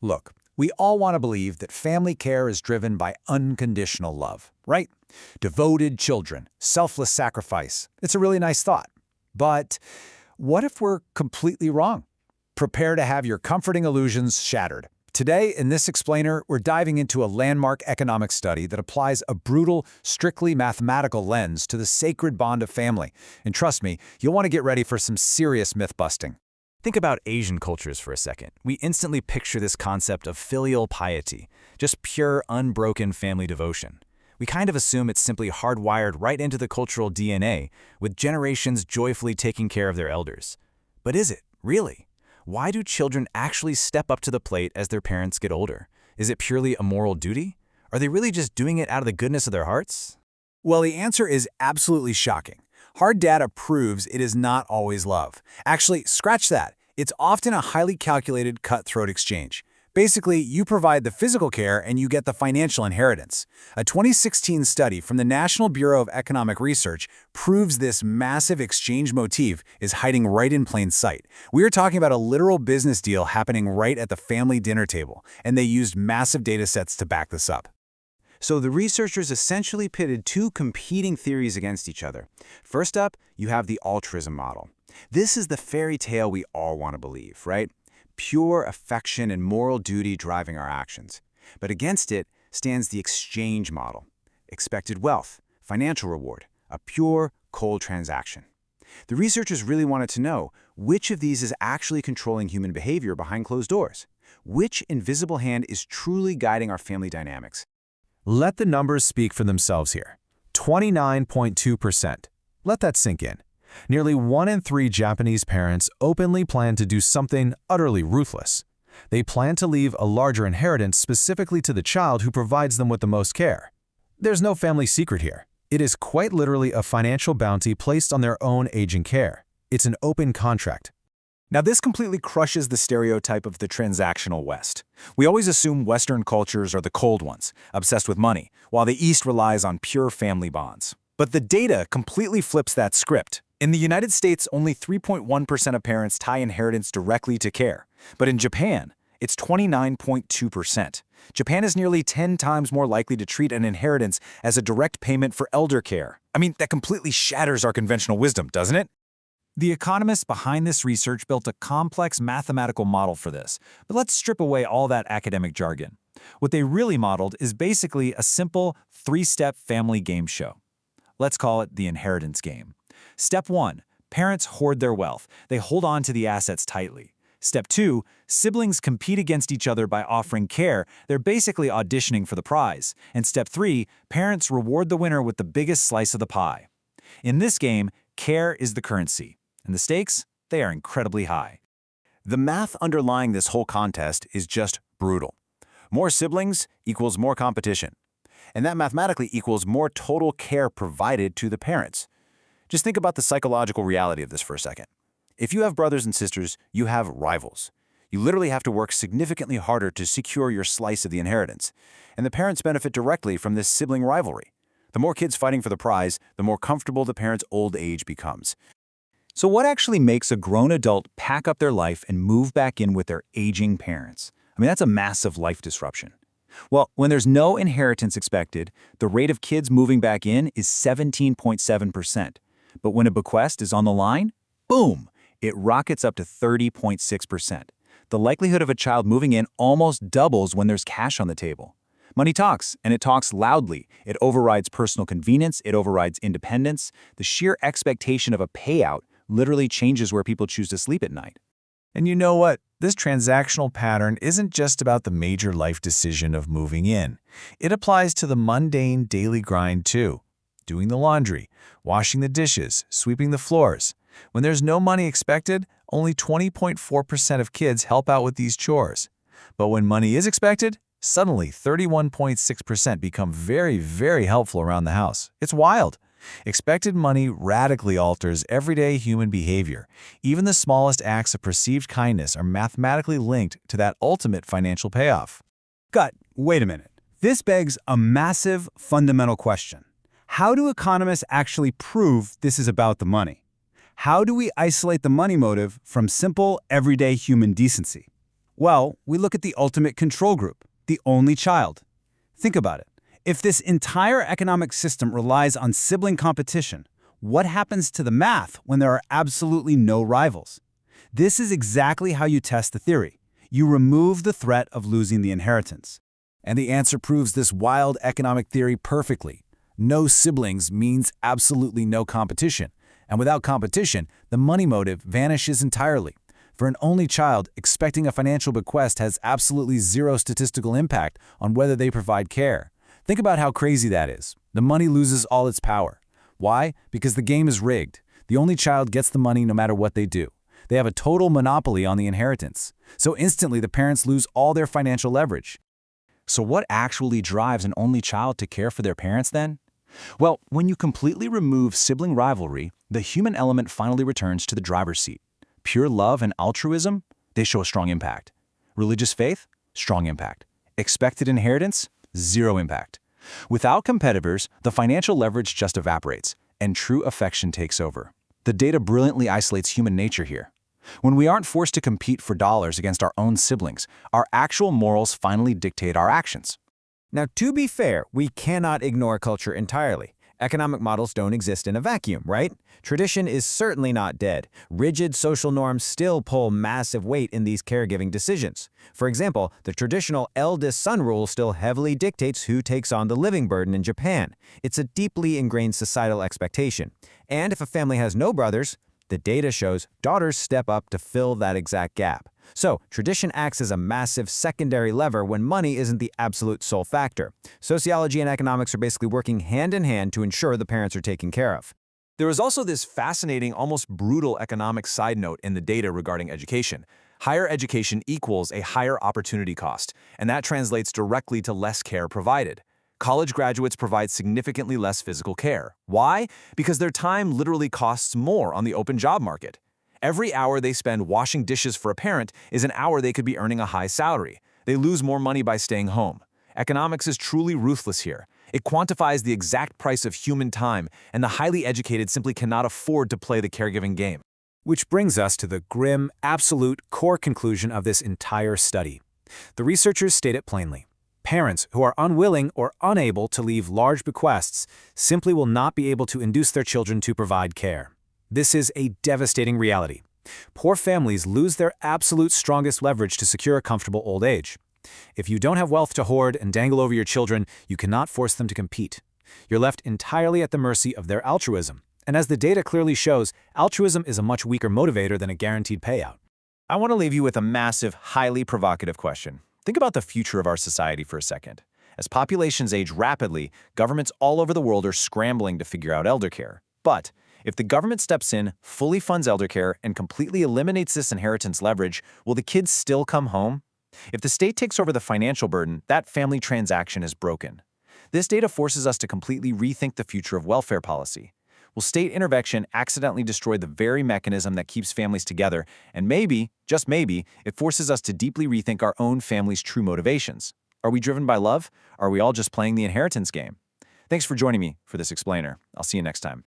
Look, we all want to believe that family care is driven by unconditional love, right? Devoted children, selfless sacrifice. It's a really nice thought. But what if we're completely wrong? Prepare to have your comforting illusions shattered. Today, in this explainer, we're diving into a landmark economic study that applies a brutal, strictly mathematical lens to the sacred bond of family. And trust me, you'll want to get ready for some serious myth-busting. Think about Asian cultures for a second. We instantly picture this concept of filial piety, just pure, unbroken family devotion. We kind of assume it's simply hardwired right into the cultural DNA, with generations joyfully taking care of their elders. But is it, really? Why do children actually step up to the plate as their parents get older? Is it purely a moral duty? Are they really just doing it out of the goodness of their hearts? Well, the answer is absolutely shocking. Hard data proves it is not always love. Actually, scratch that. It's often a highly calculated, cutthroat exchange. Basically, you provide the physical care and you get the financial inheritance. A 2016 study from the National Bureau of Economic Research proves this massive exchange motif is hiding right in plain sight. We are talking about a literal business deal happening right at the family dinner table, and they used massive data sets to back this up. So the researchers essentially pitted two competing theories against each other. First up, you have the altruism model. This is the fairy tale we all want to believe, right? Pure affection and moral duty driving our actions. But against it stands the exchange model. Expected wealth, financial reward, a pure, cold transaction. The researchers really wanted to know which of these is actually controlling human behavior behind closed doors. Which invisible hand is truly guiding our family dynamics? Let the numbers speak for themselves here. 29.2%. Let that sink in. Nearly 1 in 3 Japanese parents openly plan to do something utterly ruthless. They plan to leave a larger inheritance specifically to the child who provides them with the most care. There's no family secret here. It is quite literally a financial bounty placed on their own aging care. It's an open contract. Now, this completely crushes the stereotype of the transactional West. We always assume Western cultures are the cold ones, obsessed with money, while the East relies on pure family bonds. But the data completely flips that script. In the United States, only 3.1% of parents tie inheritance directly to care. But in Japan, it's 29.2%. Japan is nearly 10 times more likely to treat an inheritance as a direct payment for elder care. I mean, that completely shatters our conventional wisdom, doesn't it? The economists behind this research built a complex mathematical model for this, but let's strip away all that academic jargon. What they really modeled is basically a simple 3-step family game show. Let's call it the inheritance game. Step 1, parents hoard their wealth. They hold on to the assets tightly. Step 2, siblings compete against each other by offering care. They're basically auditioning for the prize. And Step 3, parents reward the winner with the biggest slice of the pie. In this game, care is the currency. And the stakes? They are incredibly high. The math underlying this whole contest is just brutal. More siblings equals more competition. And that mathematically equals more total care provided to the parents. Just think about the psychological reality of this for a second. If you have brothers and sisters, you have rivals. You literally have to work significantly harder to secure your slice of the inheritance. And the parents benefit directly from this sibling rivalry. The more kids fighting for the prize, the more comfortable the parent's old age becomes. So what actually makes a grown adult pack up their life and move back in with their aging parents? I mean, that's a massive life disruption. Well, when there's no inheritance expected, the rate of kids moving back in is 17.7%. But when a bequest is on the line, boom, it rockets up to 30.6%. The likelihood of a child moving in almost doubles when there's cash on the table. Money talks, and it talks loudly. It overrides personal convenience, it overrides independence. The sheer expectation of a payout literally changes where people choose to sleep at night. And you know what? This transactional pattern isn't just about the major life decision of moving in. It applies to the mundane daily grind too. Doing the laundry, washing the dishes, sweeping the floors. When there's no money expected, only 20.4% of kids help out with these chores. But when money is expected, suddenly 31.6% become very, very helpful around the house. It's wild. Expected money radically alters everyday human behavior. Even the smallest acts of perceived kindness are mathematically linked to that ultimate financial payoff. Gut, wait a minute. This begs a massive, fundamental question. How do economists actually prove this is about the money? How do we isolate the money motive from simple, everyday human decency? Well, we look at the ultimate control group, the only child. Think about it. If this entire economic system relies on sibling competition, what happens to the math when there are absolutely no rivals? This is exactly how you test the theory. You remove the threat of losing the inheritance. And the answer proves this wild economic theory perfectly. No siblings means absolutely no competition. And without competition, the money motive vanishes entirely. For an only child, expecting a financial bequest has absolutely zero statistical impact on whether they provide care. Think about how crazy that is. The money loses all its power. Why? Because the game is rigged. The only child gets the money no matter what they do. They have a total monopoly on the inheritance. So instantly the parents lose all their financial leverage. So what actually drives an only child to care for their parents then? Well, when you completely remove sibling rivalry, the human element finally returns to the driver's seat. Pure love and altruism, they show a strong impact. Religious faith, strong impact. Expected inheritance, zero impact. Without competitors, the financial leverage just evaporates, and true affection takes over. The data brilliantly isolates human nature here. When we aren't forced to compete for dollars against our own siblings, our actual morals finally dictate our actions. Now, to be fair, we cannot ignore culture entirely. Economic models don't exist in a vacuum, right? Tradition is certainly not dead. Rigid social norms still pull massive weight in these caregiving decisions. For example, the traditional eldest son rule still heavily dictates who takes on the living burden in Japan. It's a deeply ingrained societal expectation. And if a family has no brothers, the data shows daughters step up to fill that exact gap. So, tradition acts as a massive secondary lever when money isn't the absolute sole factor. Sociology and economics are basically working hand in hand to ensure the parents are taken care of. There is also this fascinating, almost brutal economic side note in the data regarding education. Higher education equals a higher opportunity cost, and that translates directly to less care provided. College graduates provide significantly less physical care. Why? Because their time literally costs more on the open job market. Every hour they spend washing dishes for a parent is an hour they could be earning a high salary. They lose more money by staying home. Economics is truly ruthless here. It quantifies the exact price of human time, and the highly educated simply cannot afford to play the caregiving game. Which brings us to the grim, absolute core conclusion of this entire study. The researchers state it plainly. Parents who are unwilling or unable to leave large bequests simply will not be able to induce their children to provide care. This is a devastating reality. Poor families lose their absolute strongest leverage to secure a comfortable old age. If you don't have wealth to hoard and dangle over your children, you cannot force them to compete. You're left entirely at the mercy of their altruism. And as the data clearly shows, altruism is a much weaker motivator than a guaranteed payout. I want to leave you with a massive, highly provocative question. Think about the future of our society for a second. As populations age rapidly, governments all over the world are scrambling to figure out elder care. But if the government steps in, fully funds elder care, and completely eliminates this inheritance leverage, will the kids still come home? If the state takes over the financial burden, that family transaction is broken. This data forces us to completely rethink the future of welfare policy. Will state intervention accidentally destroy the very mechanism that keeps families together? And maybe, just maybe, it forces us to deeply rethink our own family's true motivations. Are we driven by love? Are we all just playing the inheritance game? Thanks for joining me for this explainer. I'll see you next time.